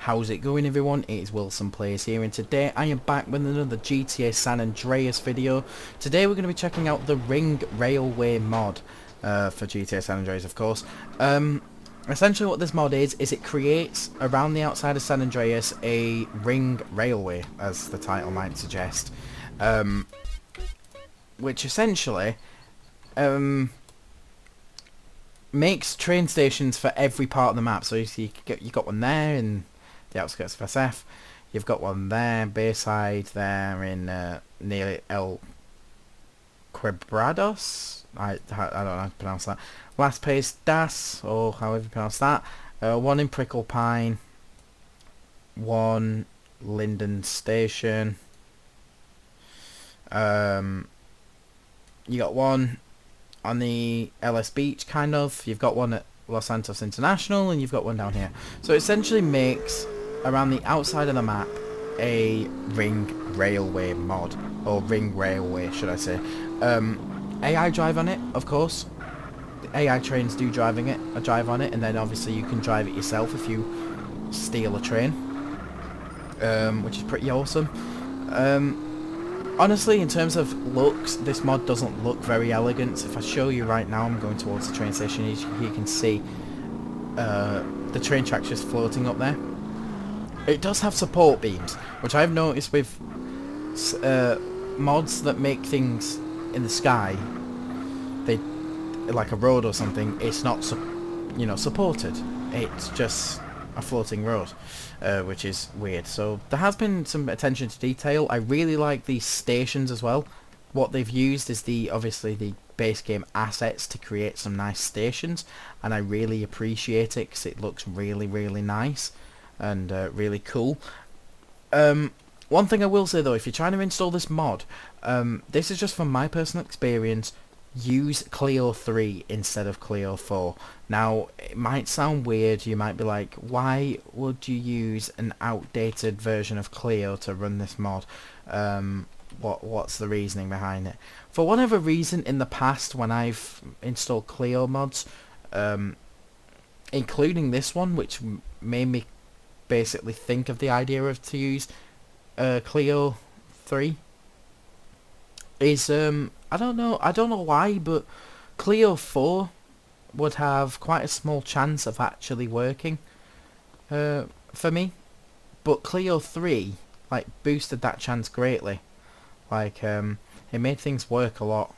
How's it going, everyone? It is WilsonPlays here, and today I am back with another GTA San Andreas video. Today we're going to be checking out the Ring Railway mod for GTA San Andreas, of course. Essentially what this mod is it creates, around the outside of San Andreas, a ring railway, as the title might suggest. Which essentially makes train stations for every part of the map. So you got one there in the outskirts of SF. You've got one there, Bayside, there in near El Quebrados. I don't know how to pronounce that. Las Pace Das, or however you pronounce that. One in Prickle Pine. One Linden Station. You got one on the LS Beach, kind of. You've got one at Los Santos International, and you've got one down here. So it essentially makes, around the outside of the map, a ring railway mod. Or ring railway, should I say. AI drive on it, of course. The AI trains do drive on it, and then obviously you can drive it yourself if you steal a train. Which is pretty awesome. Honestly, in terms of looks, this mod doesn't look very elegant. If I show you right now, I'm going towards the train station, you can see the train tracks just floating up there. It does have support beams, which I've noticed with mods that make things in the sky, like a road or something, it's not supported. It's just a floating road, which is weird. So there has been some attention to detail. I really like these stations as well. What they've used is obviously the base game assets to create some nice stations, and I really appreciate it because it looks really, really nice and really cool. One thing I will say though, if you're trying to install this mod, this is just from my personal experience, use Clio 3 instead of Clio 4. Now, it might sound weird, you might be like, why would you use an outdated version of Clio to run this mod? What's the reasoning behind it? For whatever reason, in the past, when I've installed Clio mods, including this one, which made me basically think of the idea of to use Clio 3, is I don't know why, but Clio 4 would have quite a small chance of actually working for me, but Clio 3 like boosted that chance greatly. Like it made things work a lot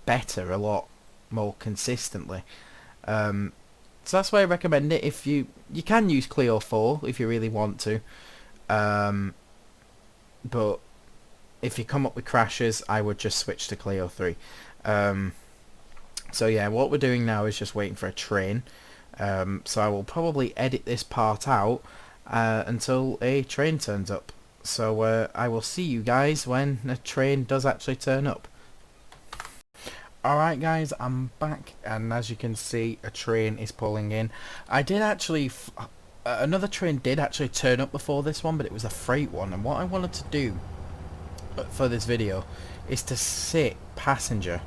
better, a lot more consistently. So that's why I recommend it. If you can use Clio 4 if you really want to, but if you come up with crashes, I would just switch to Clio 3. So yeah, what we're doing now is just waiting for a train. So I will probably edit this part out until a train turns up. So I will see you guys when a train does actually turn up. Alright guys, I'm back, and as you can see, a train is pulling in. I did actually... another train did actually turn up before this one, but it was a freight one, and what I wanted to do for this video is to sit passenger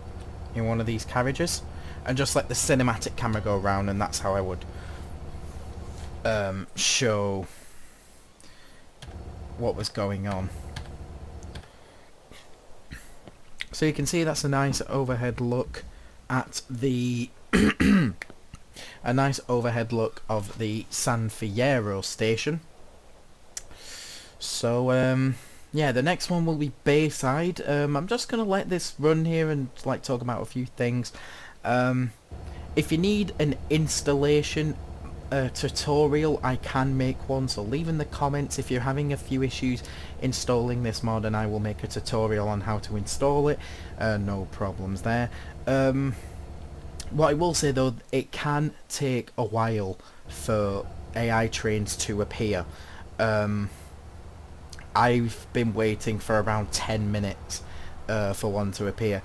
in one of these carriages and just let the cinematic camera go around, and that's how I would show what was going on. So you can see that's a nice overhead look at the a nice overhead look of the San Fierro station. So yeah, the next one will be Bayside. I'm just going to let this run here and like talk about a few things. If you need an installation tutorial, I can make one, so leave in the comments if you're having a few issues installing this mod, and I will make a tutorial on how to install it. No problems there. What I will say though, it can take a while for AI trains to appear. I've been waiting for around 10 minutes for one to appear.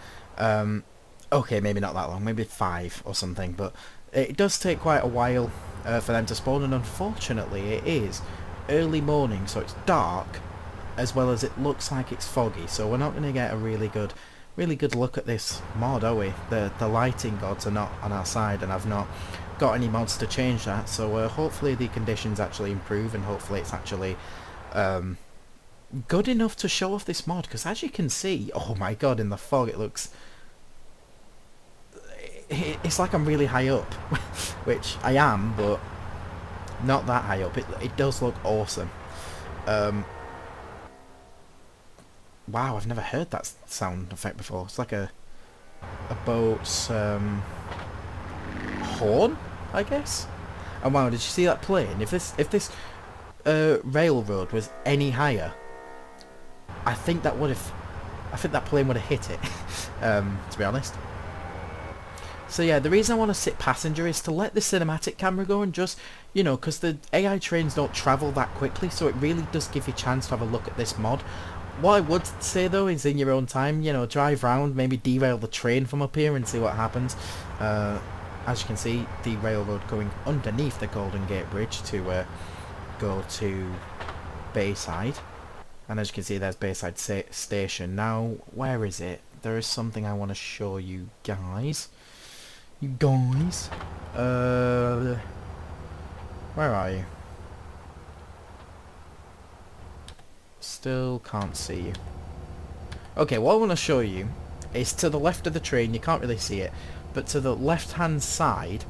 Okay, maybe not that long, maybe 5 or something, but it does take quite a while for them to spawn, and unfortunately it is early morning, so it's dark, as well as it looks like it's foggy, so we're not going to get a really good look at this mod, are we? The lighting gods are not on our side, and I've not got any mods to change that, so hopefully the conditions actually improve, and hopefully it's actually good enough to show off this mod, because as you can see, oh my god, in the fog it looks... It's like I'm really high up, which I am, but not that high up. It does look awesome. Wow, I've never heard that sound effect before. It's like a boat's horn, I guess. And wow, did you see that plane? If this railroad was any higher, I think that plane would have hit it. To be honest. So yeah, the reason I want to sit passenger is to let the cinematic camera go and just, you know, because the AI trains don't travel that quickly, so it really does give you a chance to have a look at this mod. What I would say though is in your own time, you know, drive round, maybe derail the train from up here and see what happens. As you can see, the railroad going underneath the Golden Gate Bridge to go to Bayside. And as you can see, there's Bayside Station. Now, where is it? There is something I want to show you guys. Where are you? Still can't see you. Okay, what I want to show you is to the left of the train. You can't really see it, but to the left hand side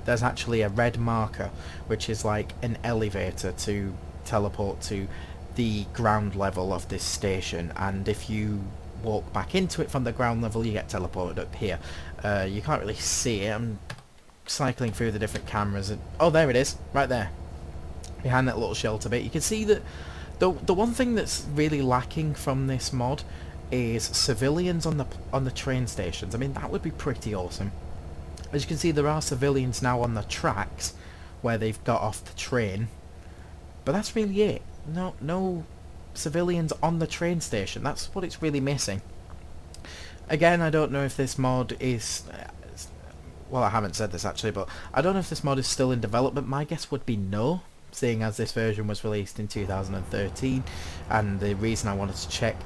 there's actually a red marker, which is like an elevator to teleport to the ground level of this station, and if you walk back into it from the ground level you get teleported up here. You can't really see it. I'm cycling through the different cameras and oh, there it is, right there behind that little shelter bit. You can see that the one thing that's really lacking from this mod is civilians on the train stations. I mean, that would be pretty awesome. As you can see, there are civilians now on the tracks where they've got off the train, but that's really it. No civilians on the train station. That's what it's really missing. Again, I don't know if this mod is... well, I haven't said this actually, but I don't know if this mod is still in development. My guess would be no, seeing as this version was released in 2013, and the reason I wanted to check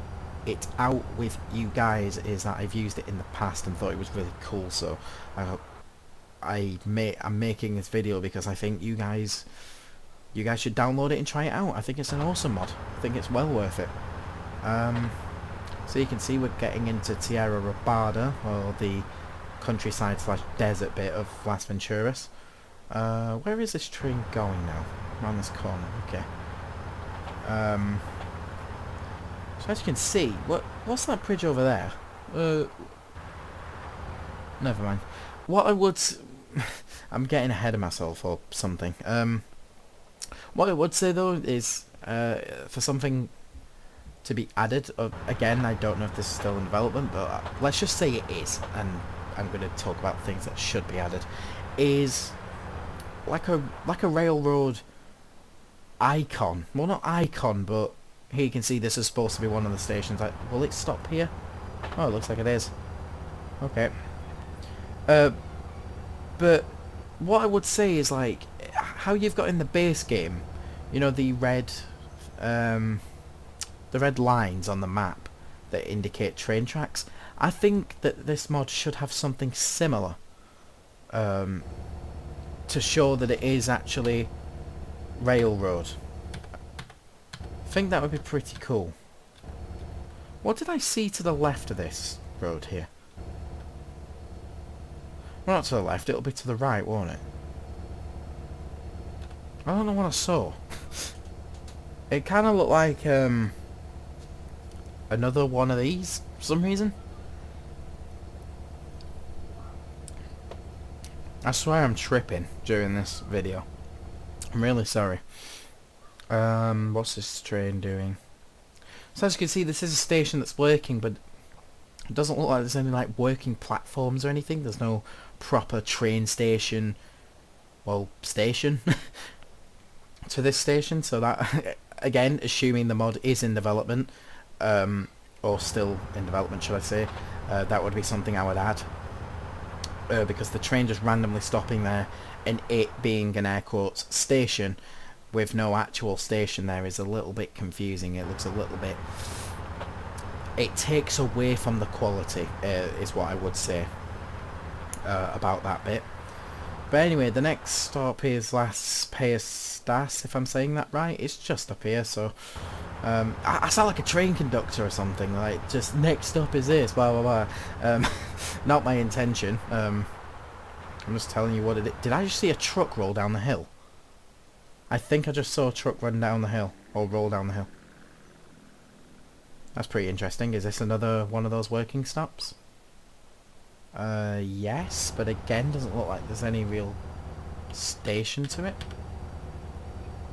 it out with you guys is that I've used it in the past and thought it was really cool, so I'm making this video because I think you guys should download it and try it out. I think it's an awesome mod. I think it's well worth it. So you can see we're getting into Tierra Robada, or the countryside / desert bit of Las Venturas. Where is this train going now? Around this corner, okay. So as you can see, what's that bridge over there? Never mind. What I would... I'm getting ahead of myself or something. What I would say though is, for something to be added, again, I don't know if this is still in development, but let's just say it is, and I'm going to talk about things that should be added, is like a railroad icon. Well, not icon, but here you can see this is supposed to be one of the stations. Will it stop here? Oh, it looks like it is. Okay. But what I would say is, like, how you've got in the base game, you know, the red lines on the map that indicate train tracks. I think that this mod should have something similar, to show that it is actually railroad. I think that would be pretty cool. What did I see to the left of this road here? Well, not to the left, it'll be to the right, won't it? I don't know what I saw. It kind of looked like another one of these for some reason. I swear I'm tripping during this video. I'm really sorry. What's this train doing? So as you can see, this is a station that's working, but it doesn't look like there's any like working platforms or anything. There's no proper train station, well, station to this station. So that, again, assuming the mod is in development, or still in development, should I say, that would be something I would add. Because the train just randomly stopping there and it being an air quotes station with no actual station there is a little bit confusing. It looks a little bit... it takes away from the quality, is what I would say about that bit. But anyway, the next stop is Las Paistas, if I'm saying that right. It's just up here, so... I sound like a train conductor or something, like, just next up is this, blah blah blah. Not my intention. I'm just telling you what it is. Did I just see a truck roll down the hill? I think I just saw a truck run down the hill, or roll down the hill. That's pretty interesting. Is this another one of those working stops? Yes, but again, doesn't look like there's any real station to it.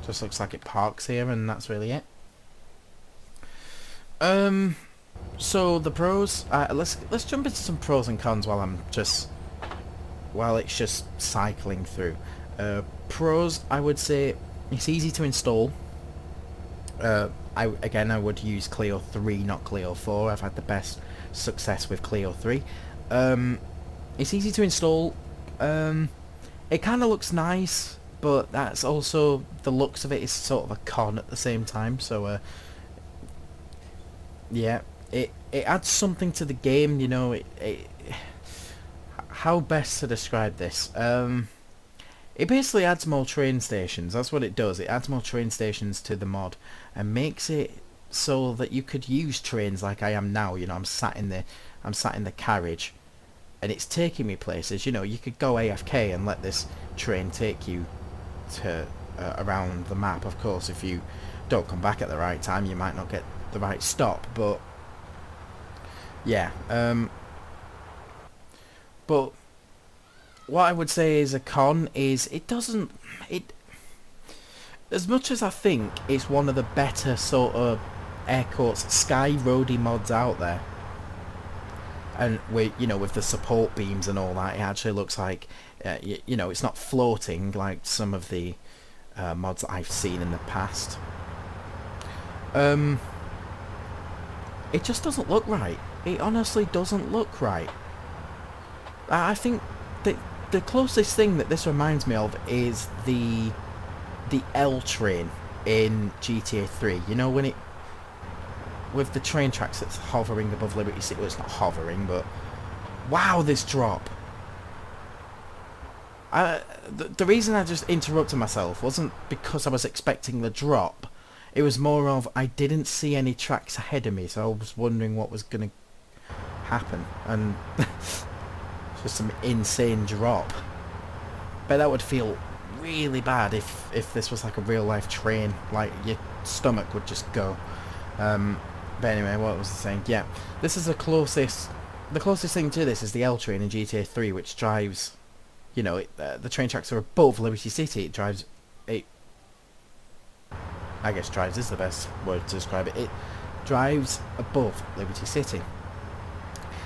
Just looks like it parks here and that's really it. So the pros, let's jump into some pros and cons while it's just cycling through. Pros, I would say it's easy to install. I would use Clio 3, not Clio 4. I've had the best success with Clio 3. It's easy to install. It kind of looks nice, but that's also, the looks of it is sort of a con at the same time. So yeah, it adds something to the game, you know. How best to describe this? It basically adds more train stations. That's what it does. It adds more train stations to the mod and makes it so that you could use trains like I am now. You know, I'm sat in the carriage, and it's taking me places. You know, you could go AFK and let this train take you to around the map. Of course, if you don't come back at the right time, you might not get the right stop. But yeah, but what I would say is a con is as much as I think it's one of the better sort of air courts sky roadie mods out there, and with the support beams and all that, it actually looks like you know, it's not floating like some of the mods that I've seen in the past. It just doesn't look right. It honestly doesn't look right. I think that the closest thing that this reminds me of is the L train in GTA 3. You know, when with the train tracks that's hovering above Liberty City. Well, it's not hovering, but wow, this drop. The reason I just interrupted myself wasn't because I was expecting the drop. It was more of I didn't see any tracks ahead of me, so I was wondering what was going to happen, and just some insane drop. But that would feel really bad if this was like a real life train, like your stomach would just go. But anyway, what was I saying? Yeah, this is the closest thing to this is the L train in GTA 3, which drives, you know, the train tracks are above Liberty City. I guess drives is the best word to describe it. It drives above Liberty City.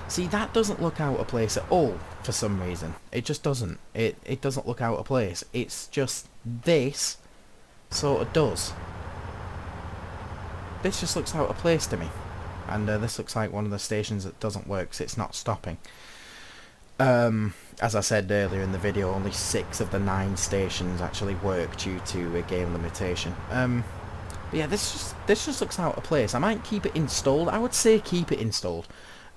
See, that doesn't look out of place at all for some reason. It just doesn't. It doesn't look out of place. It's just this sort of does. This just looks out of place to me. And this looks like one of the stations that doesn't work, so it's not stopping. As I said earlier in the video, only 6 of the 9 stations actually work due to a game limitation. But yeah, this just looks out of place. I might keep it installed. I would say keep it installed.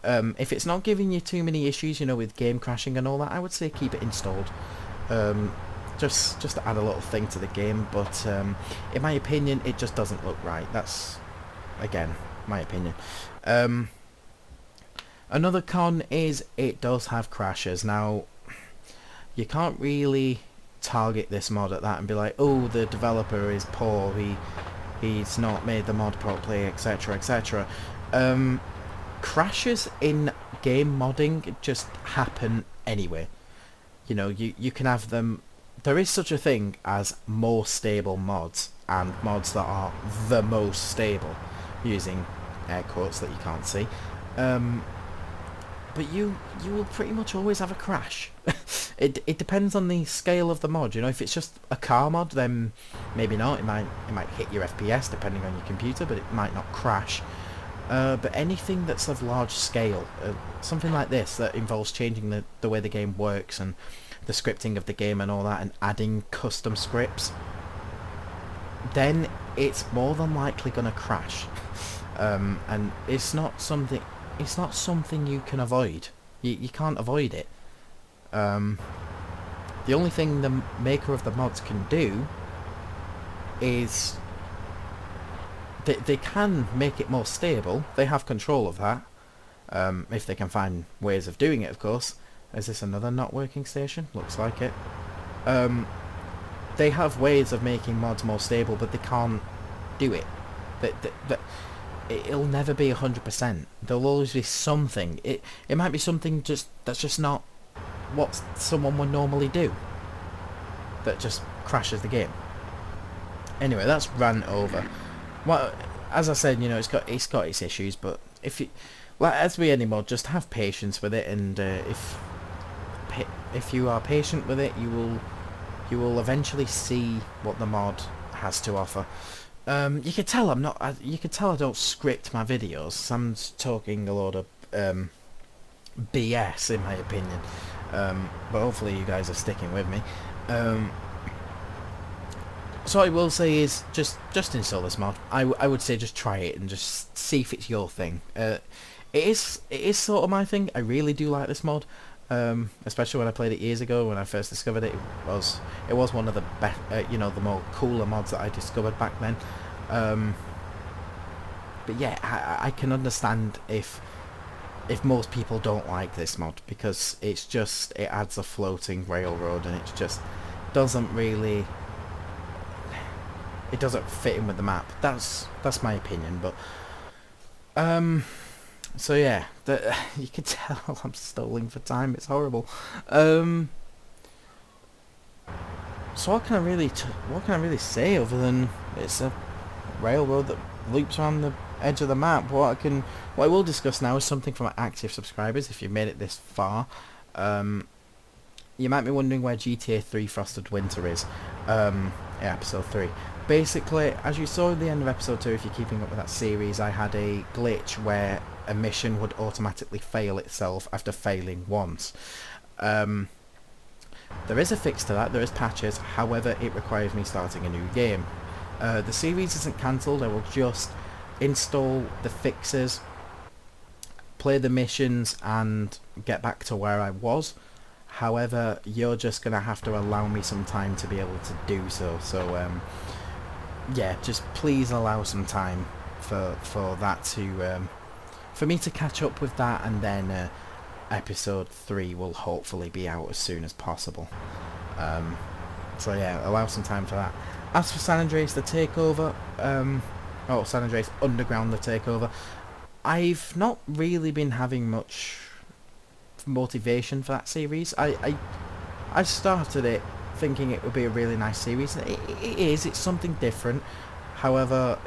If it's not giving you too many issues, you know, with game crashing and all that, I would say keep it installed. Just to add a little thing to the game. But in my opinion, it just doesn't look right. That's, again, my opinion. Another con is it does have crashes. Now, you can't really target this mod at that and be like, oh, the developer is poor, he's not made the mod properly, etc, etc. Crashes in game modding just happen anyway. You know, you can have them. There is such a thing as more stable mods, and mods that are the most stable, using air quotes that you can't see. But you will pretty much always have a crash. It depends on the scale of the mod. You know, if it's just a car mod, then maybe not. It might hit your FPS depending on your computer, but it might not crash. But anything that's of large scale, something like this that involves changing the way the game works and the scripting of the game and all that, and adding custom scripts, then it's more than likely gonna crash. And it's not something you can avoid. You can't avoid it. The only thing the maker of the mods can do is they can make it more stable. They have control of that, if they can find ways of doing it, of course. Is this another not working station? Looks like it. They have ways of making mods more stable, but they can't do it. It'll never be 100%. There'll always be something. It might be something that's just not what someone would normally do, that just crashes the game. Anyway, that's rant over. Well, as I said, you know, it's got its issues, but if you, like as with any mod, just have patience with it, and if you are patient with it, you will eventually see what the mod has to offer. You can tell you can tell I don't script my videos. I'm talking a lot of BS in my opinion, but hopefully you guys are sticking with me. So what I will say is just install this mod. I would say just try it and just see if it's your thing. It is sort of my thing. I really do like this mod, especially when I played it years ago when I first discovered it. It was one of the best, you know, the more cooler mods that I discovered back then. But yeah, I can understand if most people don't like this mod, because it adds a floating railroad and it just doesn't really. It doesn't fit in with the map. That's my opinion, but so yeah, you can tell I'm stalling for time. It's horrible. So what can I really say other than it's a railroad that loops around the edge of the map? What I will discuss now is something from my active subscribers. If you've made it this far, you might be wondering where GTA 3 Frosted Winter is. Yeah, episode 3. Basically, as you saw at the end of episode 2, if you're keeping up with that series, I had a glitch where a mission would automatically fail itself after failing once. There is a fix to that, there is patches, however it requires me starting a new game. The series isn't cancelled, I will just install the fixes, play the missions and get back to where I was. However, you're just going to have to allow me some time to be able to do so. So yeah, just please allow some time for that to for me to catch up with that, and then episode 3 will hopefully be out as soon as possible. So yeah, allow some time for that. As for San Andreas the Takeover, San Andreas Underground the Takeover, I've not really been having much motivation for that series. I started it thinking it would be a really nice series. It's something different. However,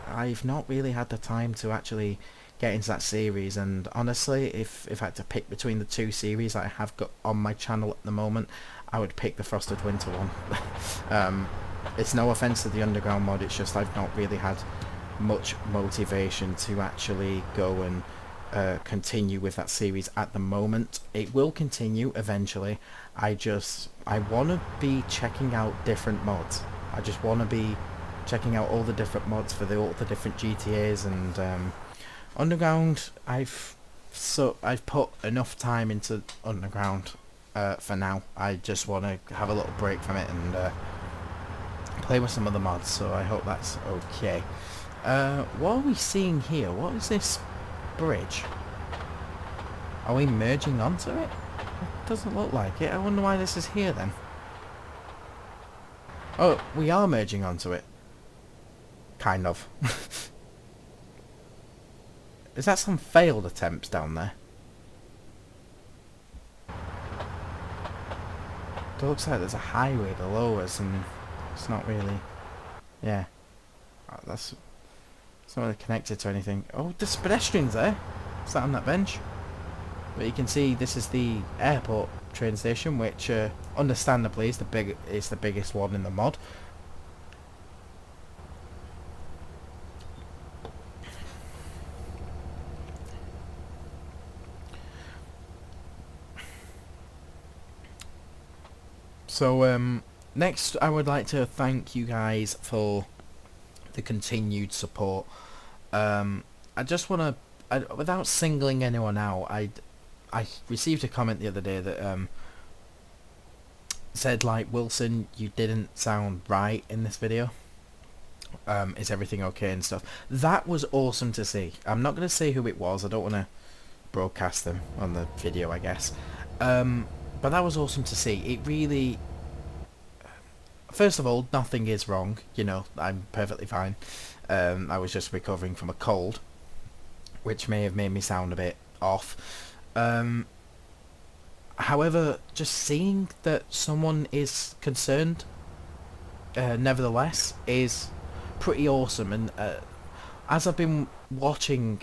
I've not really had the time to actually get into that series, and honestly, if I had to pick between the two series I have got on my channel at the moment, I would pick the Frosted Winter one. It's no offense to the Underground mod, it's just I've not really had much motivation to actually go and continue with that series at the moment. It will continue eventually. I want to be checking out different mods. I just want to be checking out all the different mods for all the different GTAs, and Underground, I've put enough time into Underground for now. I just want to have a little break from it and play with some other mods, so I hope that's okay. What are we seeing here? What is this bridge? Are we merging onto it? It doesn't look like it. I wonder why this is here then. Oh, we are merging onto it. Kind of. Is that some failed attempts down there? It looks like there's a highway below us and it's not really... Yeah. It's not really connected to anything. Oh, there's pedestrians there. Sat on that bench. But you can see this is the airport train station, which understandably is the biggest one in the mod. So next I would like to thank you guys for the continued support. I just want to, without singling anyone out, I received a comment the other day that said like, Wilson, you didn't sound right in this video. Is everything okay and stuff. That was awesome to see. I'm not going to say who it was. I don't want to broadcast them on the video, I guess. But that was awesome to see. It really... First of all, nothing is wrong. You know, I'm perfectly fine. I was just recovering from a cold, which may have made me sound a bit off. However, just seeing that someone is concerned, nevertheless, is pretty awesome. And as I've been watching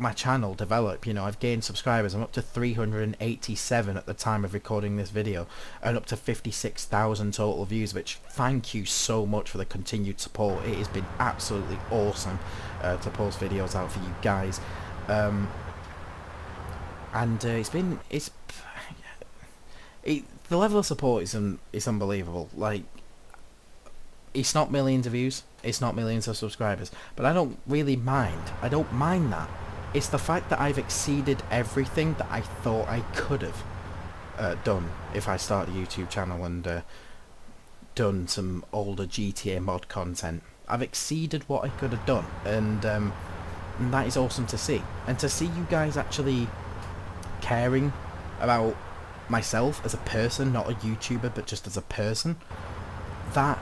my channel develop, you know, I've gained subscribers. I'm up to 387 at the time of recording this video, and up to 56,000 total views, which, thank you so much for the continued support. It has been absolutely awesome to post videos out for you guys. And the level of support is unbelievable. Like, it's not millions of views, it's not millions of subscribers, but I don't really mind. I don't mind that. It's the fact that I've exceeded everything that I thought I could have done if I started a YouTube channel and done some older GTA mod content. I've exceeded what I could have done, and that is awesome to see. And to see you guys actually caring about myself as a person, not a YouTuber, but just as a person, that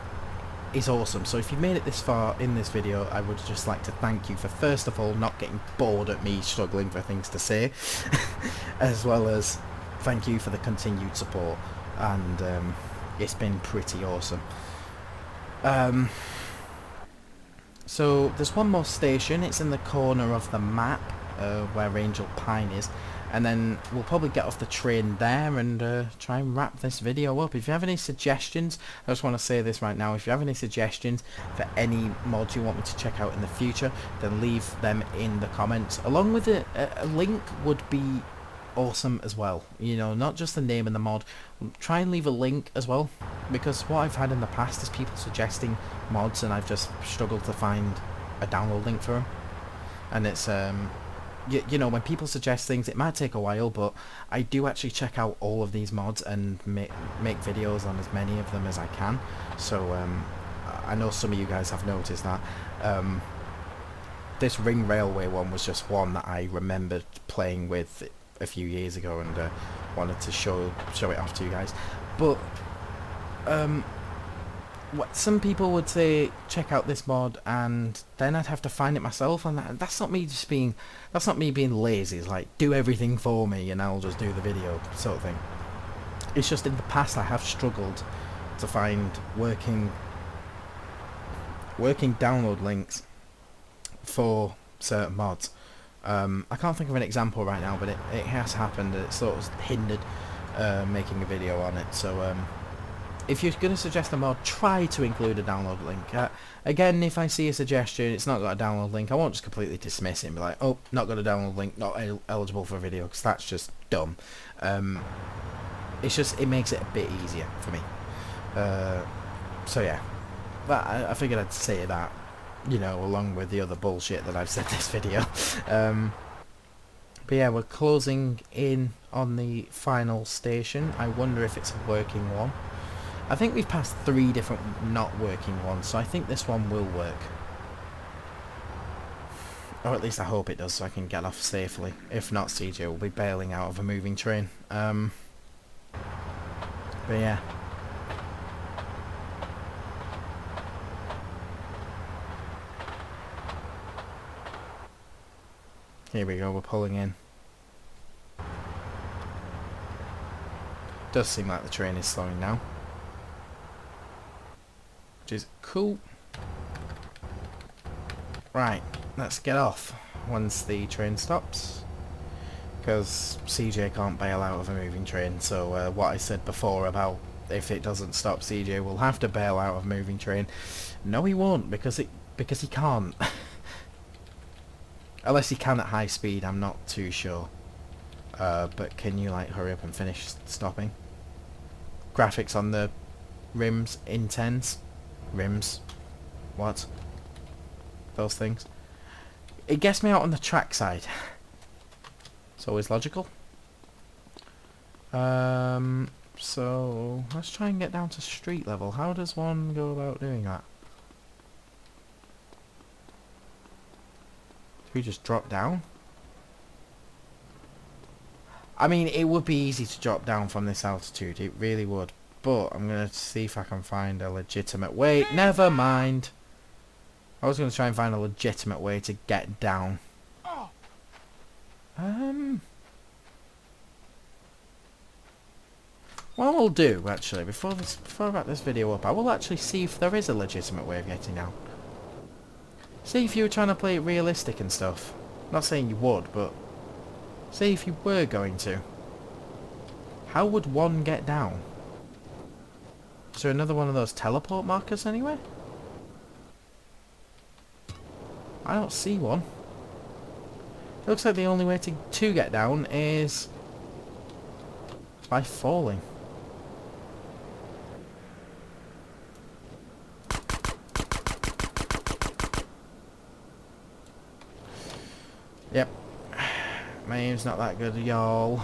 is awesome. So if you made it this far in this video, I would just like to thank you for, first of all, not getting bored at me struggling for things to say, as well as thank you for the continued support. And it's been pretty awesome. So there's one more station. It's in the corner of the map where Angel Pine is, and then we'll probably get off the train there and try and wrap this video up. If you have any suggestions, I just want to say this right now, if you have any suggestions for any mods you want me to check out in the future, then leave them in the comments. Along with a link would be awesome as well. You know, not just the name of the mod, try and leave a link as well, because what I've had in the past is people suggesting mods and I've just struggled to find a download link for them. And it's you know, when people suggest things, it might take a while, but I do actually check out all of these mods and make videos on as many of them as I can. So I know some of you guys have noticed that. This Ring Railway one was just one that I remembered playing with a few years ago, and wanted to show it off to you guys. But what some people would say, check out this mod, and then I'd have to find it myself, and that's not me being lazy. It's like, do everything for me and I'll just do the video sort of thing. It's just in the past I have struggled to find working download links for certain mods. I can't think of an example right now, but it has happened, and it sort of hindered making a video on it. So if you're going to suggest a mod, try to include a download link. Again, if I see a suggestion, it's not got a download link, I won't just completely dismiss it and be like, oh, not got a download link, not eligible for a video, because that's just dumb. It makes it a bit easier for me. So yeah, but I figured I'd say that, you know, along with the other bullshit that I've said this video. But yeah, we're closing in on the final station. I wonder if it's a working one. I think we've passed 3 different not working ones, so I think this one will work. Or at least I hope it does, so I can get off safely. If not, CJ will be bailing out of a moving train. But yeah. Here we go, we're pulling in. Does seem like the train is slowing down, which is cool. Right, let's get off once the train stops, because CJ can't bail out of a moving train. So what I said before about if it doesn't stop, CJ will have to bail out of a moving train. No, he won't, because he can't. Unless he can at high speed, I'm not too sure. But can you like hurry up and finish stopping? Graphics on the rims intense. Rims. What? Those things. It gets me out on the track side. It's always logical. So let's try and get down to street level. How does one go about doing that? Do we just drop down? I mean, it would be easy to drop down from this altitude. It really would. But I'm going to see if I can find a legitimate way. Never mind. I was going to try and find a legitimate way to get down. What I'll do, actually, before I wrap this video up, I will actually see if there is a legitimate way of getting down. See if you were trying to play it realistic and stuff. Not saying you would, but see if you were going to. How would one get down? Is there another one of those teleport markers anywhere? I don't see one. It looks like the only way to get down is by falling. Yep. My aim's not that good, y'all.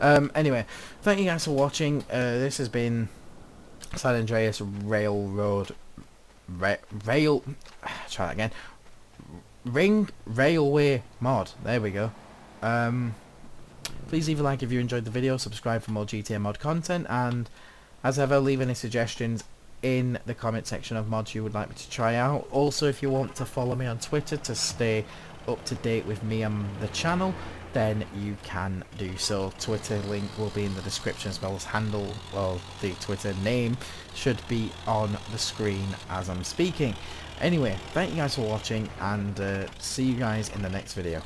Anyway, thank you guys for watching. This has been San Andreas Railroad... Try that again. Ring Railway Mod. There we go. Please leave a like if you enjoyed the video, subscribe for more GTA mod content, and as ever, leave any suggestions in the comment section of mods you would like me to try out. Also, if you want to follow me on Twitter to stay up to date with me and the channel, then you can do so. Twitter link will be in the description, as well as handle, well, the Twitter name should be on the screen as I'm speaking. Anyway, thank you guys for watching, and see you guys in the next video.